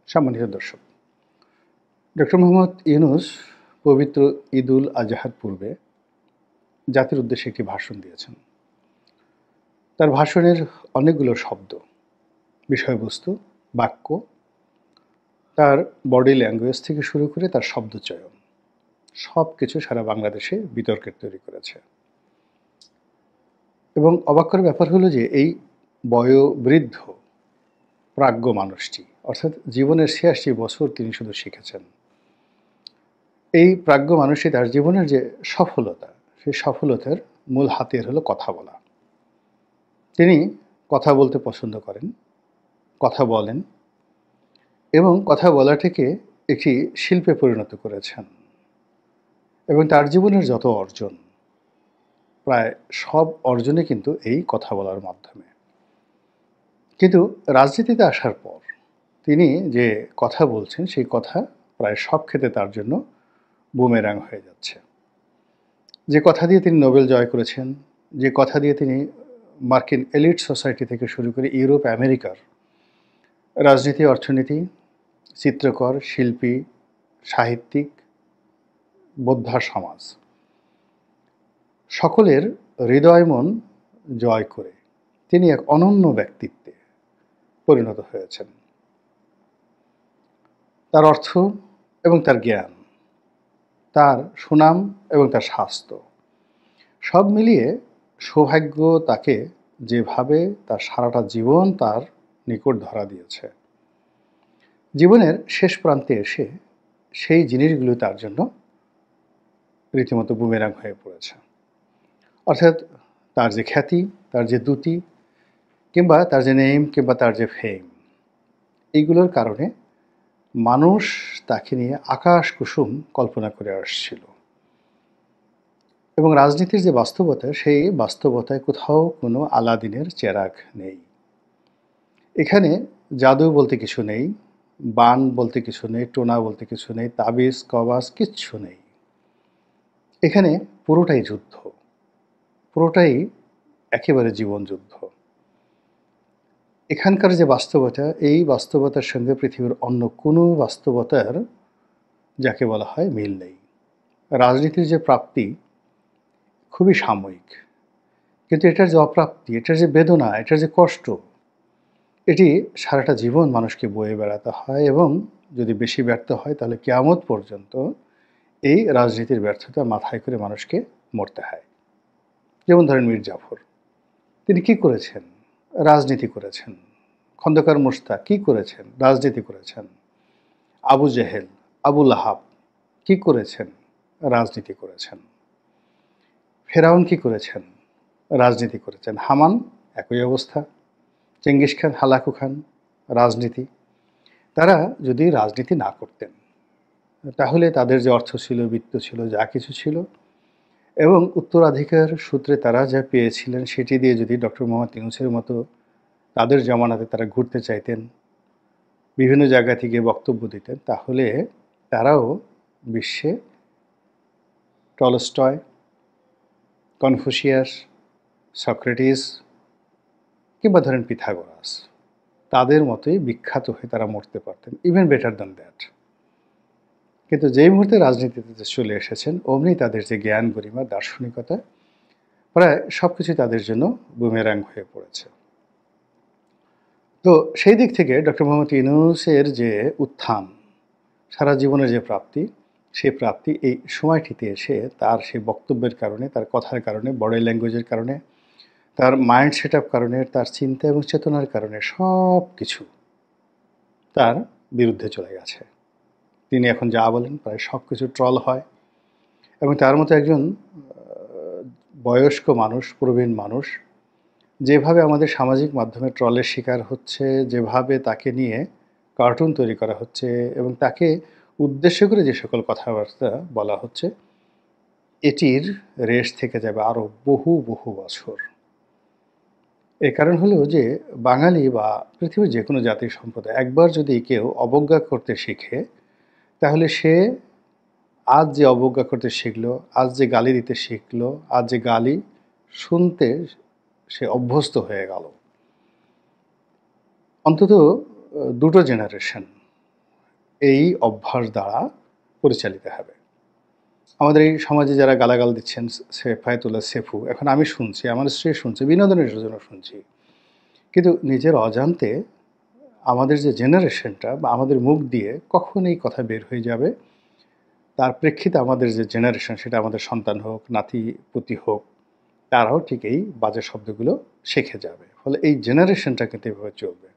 সম্মানিত দর্শক, ডক্টর মোহাম্মদ ইউনূস পবিত্র ঈদুল আজহার পূর্বে জাতির উদ্দেশ্যে একটি ভাষণ দিয়েছেন। তার ভাষণের অনেকগুলো শব্দ, বিষয়বস্তু, বাক্য, তার বডি ল্যাঙ্গুয়েজ থেকে শুরু করে তার শব্দচয়ন সব কিছু সারা বাংলাদেশে বিতর্কের তৈরি করেছে। এবং অবাক করার ব্যাপার হলো যে এই বয়োবৃদ্ধ প্রাজ্ঞ মানুষটি, অর্থাৎ জীবনের ৮৬ বছর তিনি শুধু শিখেছেন। এই প্রাজ্ঞ মানুষটি তার জীবনের যে সফলতা, সেই সফলতার মূল হাতিয়ার হলো কথা বলা। তিনি কথা বলতে পছন্দ করেন, কথা বলেন এবং কথা বলাটিকে একটি শিল্পে পরিণত করেছেন। এবং তার জীবনের যত অর্জন, প্রায় সব অর্জনে কিন্তু এই কথা বলার মাধ্যমে। কিন্তু রাজনীতিতে আসার পর তিনি যে কথা বলছেন, সেই কথা প্রায় সব ক্ষেত্রে তার জন্য বুমেরাং হয়ে যাচ্ছে। যে কথা দিয়ে তিনি নোবেল জয় করেছেন, যে কথা দিয়ে তিনি মার্কিন এলিট সোসাইটি থেকে শুরু করে ইউরোপ, আমেরিকার রাজনীতি, অর্থনীতি, চিত্রকর, শিল্পী, সাহিত্যিক, বোদ্ধা সমাজ সকলের হৃদয় মন জয় করে তিনি এক অনন্য ব্যক্তিত্বে পরিণত হয়েছেন। তার অর্থ এবং তার জ্ঞান, তার সুনাম এবং তার স্বাস্থ্য সব মিলিয়ে সৌভাগ্য তাকে যেভাবে তার সারাটা জীবন তার নিকট ধরা দিয়েছে, জীবনের শেষ প্রান্তে এসে সেই জিনিসগুলো তার জন্য রীতিমতো বুমেরাং হয়ে পড়েছে। অর্থাৎ তার যে খ্যাতি, তার যে দ্যুতি, কিংবা তার যে নেম, কিংবা তার যে ফেম, এইগুলোর কারণে মানুষ তাকে নিয়ে আকাশ কুসুম কল্পনা করে আসছিল। এবং রাজনীতির যে বাস্তবতা, সেই বাস্তবতায় কোথাও কোনো আলাদিনের চেরাগ নেই। এখানে জাদু বলতে কিছু নেই, বান বলতে কিছু নেই, টোনা বলতে কিছু নেই, তাবিজ কবাজ কিচ্ছু নেই। এখানে পুরোটাই যুদ্ধ, পুরোটাই একেবারে জীবন যুদ্ধ। এখানকার যে বাস্তবতা, এই বাস্তবতার সঙ্গে পৃথিবীর অন্য কোনো বাস্তবতার যাকে বলা হয় মিল নেই। রাজনীতির যে প্রাপ্তি খুবই সাময়িক, কিন্তু এটার যে অপ্রাপ্তি, এটার যে বেদনা, এটার যে কষ্ট, এটি সারাটা জীবন মানুষকে বয়ে বেড়াতে হয়। এবং যদি বেশি ব্যর্থ হয় তাহলে কিয়ামত পর্যন্ত এই রাজনীতির ব্যর্থতা মাথায় করে মানুষকে মরতে হয়। যেমন ধরেন মীর জাফর, তিনি কি করেছেন? রাজনীতি করেছেন। খন্দকার মোশতাক কি করেছেন? রাজনীতি করেছেন। আবু জেহেল, আবু লাহাব কি করেছেন? রাজনীতি করেছেন। ফেরাউন কি করেছেন? রাজনীতি করেছেন। হামান একই অবস্থা। চেঙ্গিস খান, হালাকু খান, রাজনীতি। তারা যদি রাজনীতি না করতেন তাহলে তাদের যে অর্থ ছিল, বিত্ত ছিল, যা কিছু ছিল, এবং উত্তরাধিকার সূত্রে তারা যা পেয়েছিলেন সেটি দিয়ে যদি ডক্টর মোহাম্মদ ইউনূসের মতো তাদের জমানাতে তারা ঘুরতে চাইতেন, বিভিন্ন জায়গা থেকে বক্তব্য দিতেন, তাহলে তারাও বিশ্বে টলস্টয়, কনফুসিয়াস, সক্রেটিস কিংবা ধরেন পিথাগোরাস, তাদের মতোই বিখ্যাত হয়ে তারা মরতে পারতেন, ইভেন বেটার দ্যান দ্যাট। কিন্তু যেই মুহূর্তে রাজনীতিতে চলে এসেছেন, অমনি তাদের যে জ্ঞান, গরিমা, দার্শনিকতা, প্রায় সব কিছুই তাদের জন্য বুমেরাং হয়ে পড়েছে। তো সেই দিক থেকে ডক্টর মোহাম্মদ ইউনূসের যে উত্থান, সারা জীবনের যে প্রাপ্তি, সেই প্রাপ্তি এই সময়টিতে এসে তার সেই বক্তব্যের কারণে, তার কথার কারণে, বডি ল্যাঙ্গুয়েজের কারণে, তার মাইন্ড সেট আপ কারণে, তার চিন্তা এবং চেতনার কারণে সব কিছু তার বিরুদ্ধে চলে গেছে। তিনি এখন যা বলেন প্রায় সব কিছু ট্রল হয়। এবং তার মতো একজন বয়স্ক মানুষ, প্রবীণ মানুষ, যেভাবে আমাদের সামাজিক মাধ্যমে ট্রলের শিকার হচ্ছে, যেভাবে তাকে নিয়ে কার্টুন তৈরি করা হচ্ছে এবং তাকে উদ্দেশ্য করে যে সকল কথাবার্তা বলা হচ্ছে, এটির রেশ থেকে যাবে আরও বহু বহু বছর। এর কারণ হলো যে বাঙালি বা পৃথিবীর যে কোনো জাতি সম্প্রদায় একবার যদি কেউ অবজ্ঞা করতে শিখে, তাহলে সে আজ যে অবজ্ঞা করতে শিখলো, আজ যে গালি দিতে শিখলো, আজ যে গালি শুনতে সে অভ্যস্ত হয়ে গেল। অন্তত দুটো জেনারেশন এই অভ্যাস দ্বারা পরিচালিত হবে। আমাদের এই সমাজে যারা গালাগাল দিচ্ছেন সেফায়েতুল্লাহ সেফু, এখন আমি শুনছি, আমার স্ত্রী শুনছে, বিনোদনের জন্য শুনছি। কিন্তু নিজের অজান্তে আমাদের যে জেনারেশনটা বা আমাদের মুখ দিয়ে কখন এই কথা বের হয়ে যাবে, তার প্রেক্ষিতে আমাদের যে জেনারেশন, সেটা আমাদের সন্তান হোক, নাতি-পুতি হোক, তারাও ঠিক এই বাজে শব্দগুলো শিখে যাবে। ফলে এই জেনারেশনটা কিন্তু এভাবে চলবে।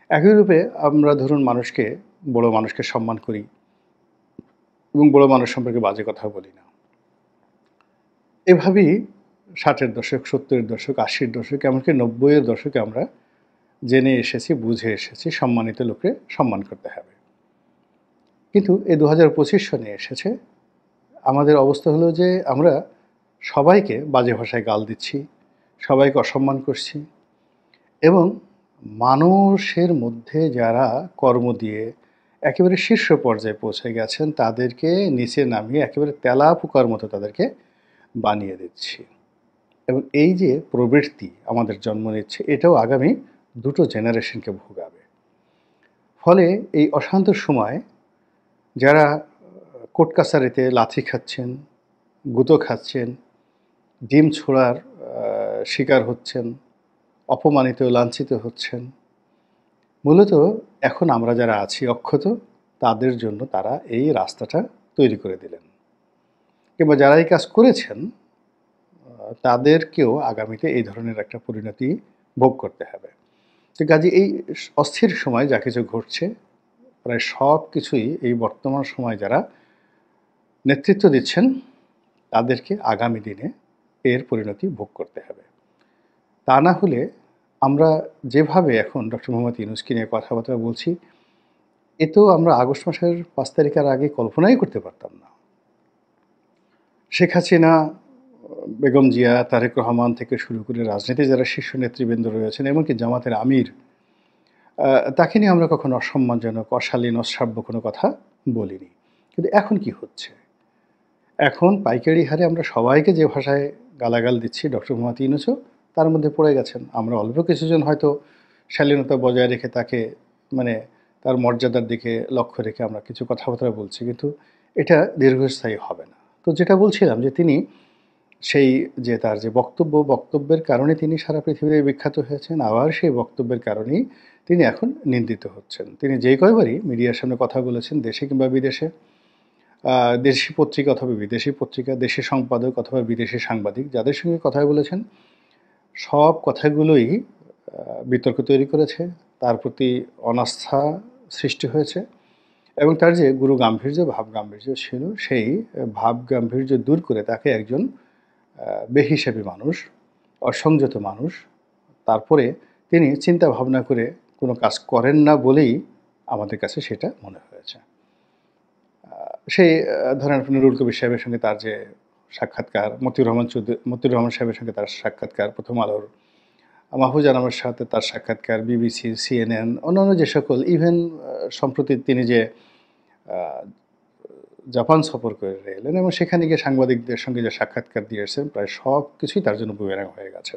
একই রূপে আমরা ধরুন বড় মানুষকে সম্মান করি এবং বড় মানুষ সম্পর্কে বাজে কথা বলি না। এভাবেই ৬০-এর দশক, ৭০-এর দশক, ৮০-এর দশক, এমনকি ৯০-এর দশকে আমরা জেনে এসেছি, বুঝে এসেছি সম্মানিত লোককে সম্মান করতে হবে। কিন্তু এই ২০২৫ সনে এসেছে, আমাদের অবস্থা হলো যে আমরা সবাইকে বাজে ভাষায় গাল দিচ্ছি, সবাইকে অসম্মান করছি এবং মানুষের মধ্যে যারা কর্ম দিয়ে একেবারে শীর্ষ পর্যায়ে পৌঁছে গেছেন, তাদেরকে নিচে নামিয়ে একেবারে তেলাপোকার মতো তাদেরকে বানিয়ে দিচ্ছি। এবং এই যে প্রবৃত্তি আমাদের জন্ম নিচ্ছে, এটাও আগামী দুটো জেনারেশনকে ভোগাবে। ফলে এই অশান্ত সময় যারা কোর্ট কাছারিতে লাথি খাচ্ছেন, গুঁতো খাচ্ছেন, ডিম ছোঁড়ার শিকার হচ্ছেন, অপমানিত, লাঞ্ছিত হচ্ছেন, মূলত এখন আমরা যারা আছি অক্ষত, তাদের জন্য তারা এই রাস্তাটা তৈরি করে দিলেন। কিংবা যারা এই কাজ করেছেন, তাদেরকেও আগামীতে এই ধরনের একটা পরিণতি ভোগ করতে হবে। তো কাজে এই অস্থির সময় যা কিছু ঘটছে, প্রায় সব কিছুই এই বর্তমান সময় যারা নেতৃত্ব দিচ্ছেন, তাদেরকে আগামী দিনে এর পরিণতি ভোগ করতে হবে। তা না হলে আমরা যেভাবে এখন ডক্টর মোহাম্মদ ইউনূসকে নিয়ে কথাবার্তা বলছি, এতেও আমরা আগস্ট মাসের ৫ তারিখের আগে কল্পনাই করতে পারতাম না। শেখ হাসিনা, বেগম জিয়া, তারেক রহমান থেকে শুরু করে রাজনীতির যারা শীর্ষ নেতৃবৃন্দ রয়েছেন, এমনকি জামাতের আমির, তাকে নিয়ে আমরা কখনো অসম্মানজনক, অশালীন, অশ্রাব্য কোনো কথা বলিনি। কিন্তু এখন কি হচ্ছে? এখন পাইকারি হারে আমরা সবাইকে যে ভাষায় গালাগাল দিচ্ছি, ডক্টর মোহাম্মদ ইউনূসও তার মধ্যে পড়ে গেছেন। আমরা অল্প কিছুজন হয়তো শালীনতা বজায় রেখে তাকে মানে তার মর্যাদার দিকে লক্ষ্য রেখে আমরা কিছু কথাবার্তা বলছি, কিন্তু এটা দীর্ঘস্থায়ী হবে না। তো যেটা বলছিলাম যে তিনি সেই যে তার যে বক্তব্যের কারণে তিনি সারা পৃথিবীতে বিখ্যাত হয়েছেন, আবার সেই বক্তব্যের কারণেই তিনি এখন নিন্দিত হচ্ছেন। তিনি যেই কয়বারই মিডিয়ার সামনে কথা বলেছেন, দেশে কিংবা বিদেশে, দেশি পত্রিকা অথবা বিদেশি পত্রিকা, দেশি সম্পাদক অথবা বিদেশি সাংবাদিক, যাদের সঙ্গে কথা বলেছেন, সব কথাগুলোই বিতর্ক তৈরি করেছে, তার প্রতি অনাস্থা সৃষ্টি হয়েছে এবং তার যে গুরু গাম্ভীর্য, ভাব গাম্ভীর্য ছিল, সেই ভাব গাম্ভীর্য দূর করে তাকে একজন বেহিসাবি মানুষ, অসংযত মানুষ, তারপরে তিনি চিন্তা ভাবনা করে কোনো কাজ করেন না বলেই আমাদের কাছে সেটা মনে হয়েছে। সেই ধরেন আপনি নুরুল কবির সাহেবের সঙ্গে তার যে সাক্ষাৎকার, মতিউর রহমান সাহেবের সঙ্গে তার সাক্ষাৎকার, প্রথম আলোর, মাহফুজ আনামের সাথে তার সাক্ষাৎকার, বিবিসি, CNN, অন্যান্য যে সকল, ইভেন সম্প্রতি তিনি যে জাপান সফর করে এলেন এবং সেখানে গিয়ে সাংবাদিকদের সঙ্গে যে সাক্ষাৎকার দিয়ে এসেছেন, প্রায় সব কিছুই তার জন্য বুমেরাং হয়ে গেছে।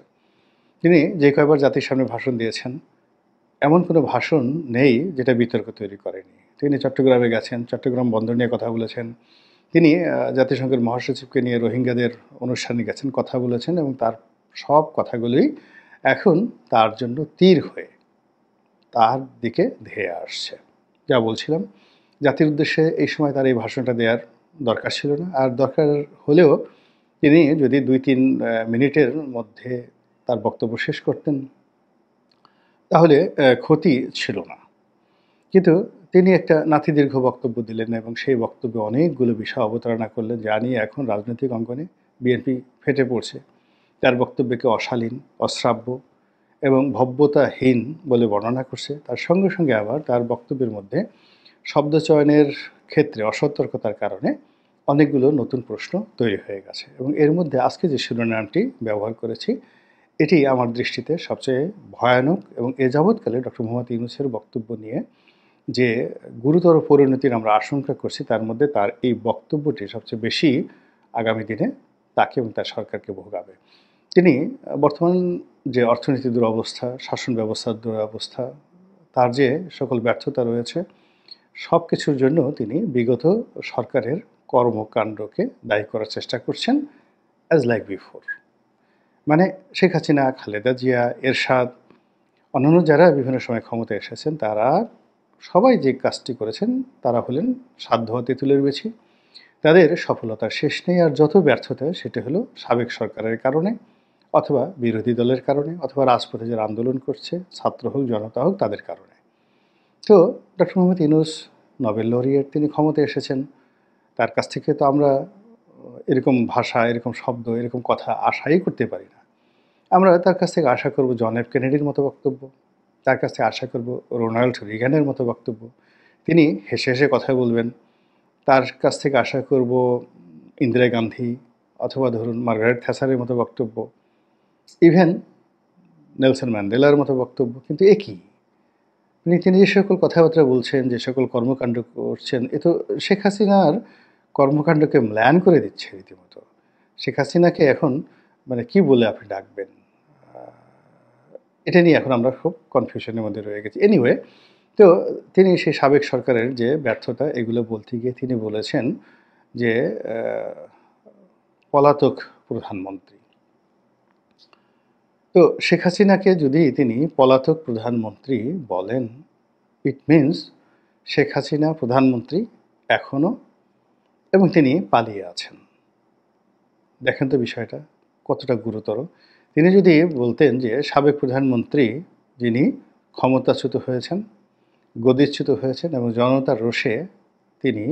তিনি যে কয়বার জাতির সামনে ভাষণ দিয়েছেন, এমন কোনো ভাষণ নেই যেটা বিতর্ক তৈরি করেনি। তিনি চট্টগ্রামে গেছেন, চট্টগ্রাম বন্দর নিয়ে কথা বলেছেন। তিনি জাতিসংঘের মহাসচিবকে নিয়ে রোহিঙ্গাদের অনুষ্ঠানে গেছেন, কথা বলেছেন এবং তার সব কথাগুলোই এখন তার জন্য তীর হয়ে তার দিকে ধেয়ে আসছে। যা বলছিলাম, জাতির উদ্দেশ্যে এই সময় তার এই ভাষণটা দেওয়ার দরকার ছিল না। আর দরকার হলেও তিনি যদি ২-৩ মিনিটের মধ্যে তার বক্তব্য শেষ করতেন, তাহলে ক্ষতি ছিল না। কিন্তু তিনি একটা নাতিদীর্ঘ বক্তব্য দিলেন এবং সেই বক্তব্যে অনেকগুলো বিষয় অবতারণা করলেন, যা নিয়ে এখন রাজনৈতিক অঙ্গনে বিএনপি ফেটে পড়ছে। তার বক্তব্যকে অশালীন, অশ্রাব্য এবং ভব্যতাহীন বলে বর্ণনা করছে। তার সঙ্গে সঙ্গে আবার তার বক্তব্যের মধ্যে শব্দচয়নের ক্ষেত্রে অসতর্কতার কারণে অনেকগুলো নতুন প্রশ্ন তৈরি হয়ে গেছে এবং এর মধ্যে আজকে যে শিরোনামটি ব্যবহার করেছি, এটি আমার দৃষ্টিতে সবচেয়ে ভয়ানক এবং এ যাবৎকালে ডক্টর মোহাম্মদ ইউনূসের বক্তব্য নিয়ে যে গুরুতর পরিণতির আমরা আশঙ্কা করছি, তার মধ্যে তার এই বক্তব্যটি সবচেয়ে বেশি আগামী দিনে তাকে এবং তার সরকারকে ভোগাবে। তিনি বর্তমান যে অর্থনীতির দুরবস্থা, শাসন ব্যবস্থার দুরবস্থা, তার যে সকল ব্যর্থতা রয়েছে, সব কিছুর জন্য তিনি বিগত সরকারের কর্মকাণ্ডকে দায়ী করার চেষ্টা করছেন অ্যাজ লাইক বিফোর। মানে শেখ হাসিনা, খালেদা জিয়া, এরশাদ, অন্যান্য যারা বিভিন্ন সময় ক্ষমতায় এসেছেন তারা সবাই যে কাজটি করেছেন তারা হলেন সাধ্য হতে তুলের বেশি। তাদের সফলতার শেষ নেই, আর যত ব্যর্থতা সেটা হলো সাবেক সরকারের কারণে অথবা বিরোধী দলের কারণে অথবা রাজপথে যারা আন্দোলন করছে, ছাত্র হোক জনতা হোক, তাদের কারণে। তো doctor Mohammad Yunus Nobel laureate, তিনি ক্ষমতায় এসেছেন, তার কাছ থেকে তো আমরা এরকম ভাষা, এরকম শব্দ, এরকম কথা আশাই করতে পারি না। আমরা তার কাছ থেকে আশা করব জন এফ কেনেডির মতো বক্তব্য, তার কাছ থেকে আশা করব রোনাল্ড রিগানের মতো বক্তব্য, তিনি হেসে হেসে কথা বলবেন। তার কাছ থেকে আশা করব ইন্দিরা গান্ধী অথবা ধরুন মার্গারেট থ্যাচারের মতো বক্তব্য, ইভেন নেলসন ম্যান্ডেলার মতো বক্তব্য। কিন্তু একই তিনি যে সকল কথাবার্তা বলছেন, যে সকল কর্মকাণ্ড করছেন, এ তো শেখ হাসিনার কর্মকাণ্ডকে ম্লান করে দিচ্ছে রীতিমতো। শেখ হাসিনাকে এখন মানে কি বলে আপনি ডাকবেন, এটা নিয়ে এখন আমরা খুব কনফিউশনের মধ্যে রয়ে গেছি। এনিওয়ে, তো তিনি সেই সাবেক সরকারের যে ব্যর্থতা এগুলো বলতে গিয়ে তিনি বলেছেন যে পলাতক প্রধানমন্ত্রী। তো শেখ হাসিনাকে যদি তিনি পলাতক প্রধানমন্ত্রী বলেন, ইট মিনস শেখ হাসিনা প্রধানমন্ত্রী এখনও, এবং তিনি পালিয়ে আছেন। দেখেন তো বিষয়টা কতটা গুরুতর। তিনি যদি বলতেন যে সাবেক প্রধানমন্ত্রী যিনি ক্ষমতাচ্যুত হয়েছেন, গদিচ্যুত হয়েছেন এবং জনতার রোষে তিনি